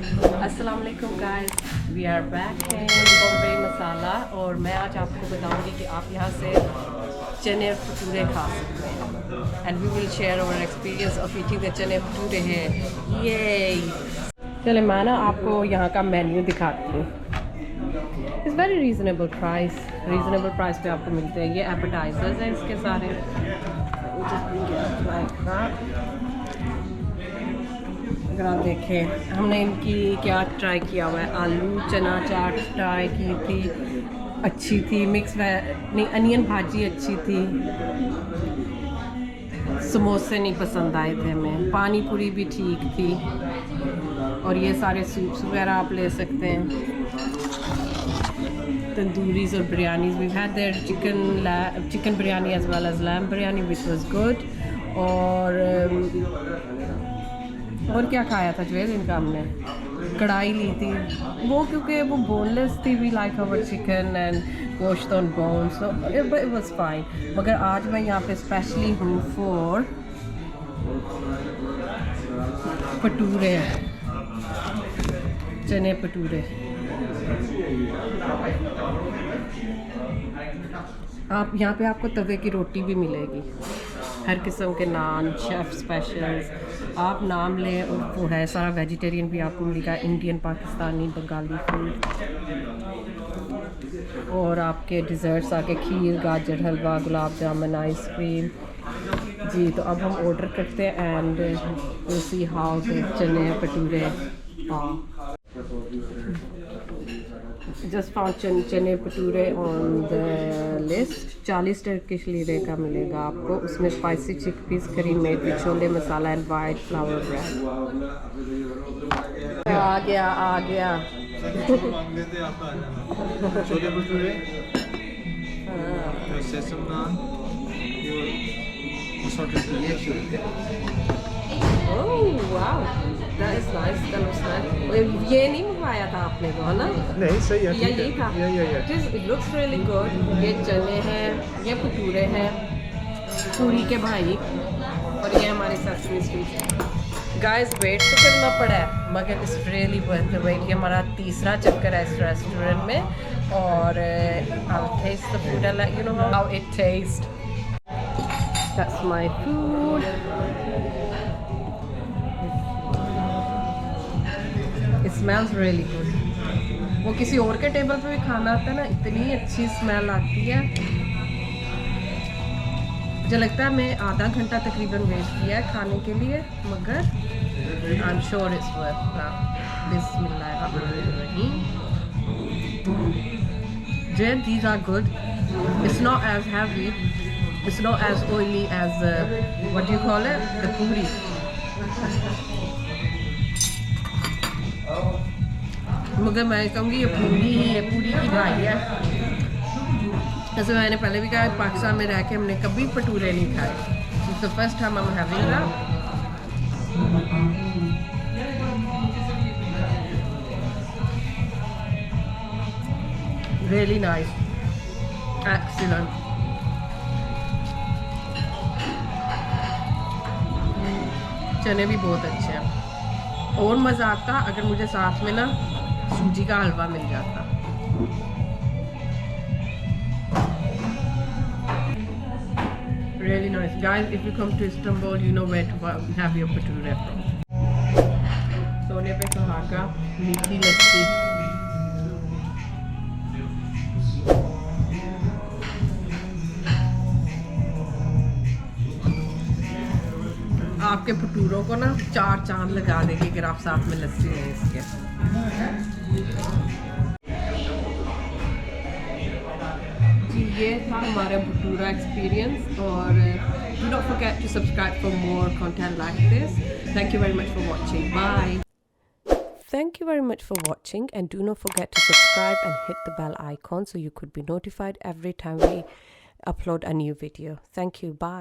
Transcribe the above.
अस्सलाम वालेकुम guys, we are back in Bombay Masala और मैं आज आपको बताऊंगी कि आप यहाँ से चने भटूरे खा सकते हैं and we will share our experience of eating the chane bhature हैं ये। चले मैं ना आपको यहाँ का मेन्यू दिखाती हूँ। इट्स वेरी रीज़नेबल प्राइस पे आपको मिलते हैं। ये एपेटाइजर्स हैं इसके सारे। अगर आप देखें हमने इनकी क्या ट्राई किया हुआ है, आलू चना चाट ट्राई की थी, अच्छी थी। मिक्स नहीं, अनियन भाजी अच्छी थी। समोसे नहीं पसंद आए थे हमें। पानी पूरी भी ठीक थी। और ये सारे सूप्स वगैरह आप ले सकते हैं। तंदूरीज और biryanis we had there, chicken biryani as well as lamb biryani which was good. और क्या खाया था जवेद इनका, हमने कढ़ाई ली थी वो, क्योंकि वो बोनलेस थी। We like our chicken and gosht on bone, so it was fine. मगर आज मैं यहाँ पे स्पेशली हूँ फॉर भटूरे, चने भटूरे। आप यहाँ पे आपको तवे की रोटी भी मिलेगी, हर किस्म के नान, शेफ़ स्पेशल्स। आप नाम लें और वो है सारा वेजिटेरियन भी आपको मिलेगा, इंडियन, पाकिस्तानी, बंगाली फूड। और आपके डिज़र्ट्स आके खीर, गाजर हलवा, गुलाब जामुन, आइसक्रीम। जी तो अब हम ऑर्डर करते हैं and will see how the chane bhature. Just found chane bhature on the list. 40 Turkish lira का मिलेगा आपको। उसमें spicy chickpeas, curry made with chole masala and white flour bread. आ गया छोले भटूरे, सेसम नान, ये नहीं मंगवाया था आपने तो, है ना? नहीं सही है, या यही था? It looks really good. ये चने हैं, ये भटूरे हैं पूरी के भाई, और ये हमारे सेसमी स्वीट। गाइस वेट तो करना पड़ा है मगर it's really worth the wait. ये हमारा तीसरा चक्कर है इस रेस्टोरेंट में और I'll taste the food and let you know how it tastes. That's my food. It smells really good. वो किसी और के टेबल पे भी खाना आता है ना, इतनी अच्छी स्मेल आती है। मुझे लगता है मैं आधा घंटा तकरीबन वेट किया है खाने के लिए, मगर I'm sure it's worth that. Bismillahirrahmanirrahim. Jed, these are good. It's not as heavy. It's not as oily as what do you call it? The puri. मगर मैं कहूँगी ये पूरी की भाई है। जैसे मैंने पहले भी कहा, पाकिस्तान में रह के हमने कभी भटूरे नहीं खाए। It's the first time I'm having that. Really nice. Excellent. चने भी बहुत अच्छे हैं। और मज़ा आता अगर मुझे साथ में ना सूजी का हलवा मिल जाता। Really nice. Guys, if you come to Istanbul, you know where to have your bhature from. सोने पे सुहागा, मीठी लस्सी। आपके भटूरों को ना 4 चांद लगा देगी अगर आप साथ में लस्सी लें इसके। जी ये था हमारा भटूरा एक्सपीरियंस और do not forget to subscribe for more content like this. Thank you very much for watching. Bye. Thank you very much for watching and do not forget to subscribe and hit the bell icon so you could be notified every time we upload a new video. Thank you. Bye.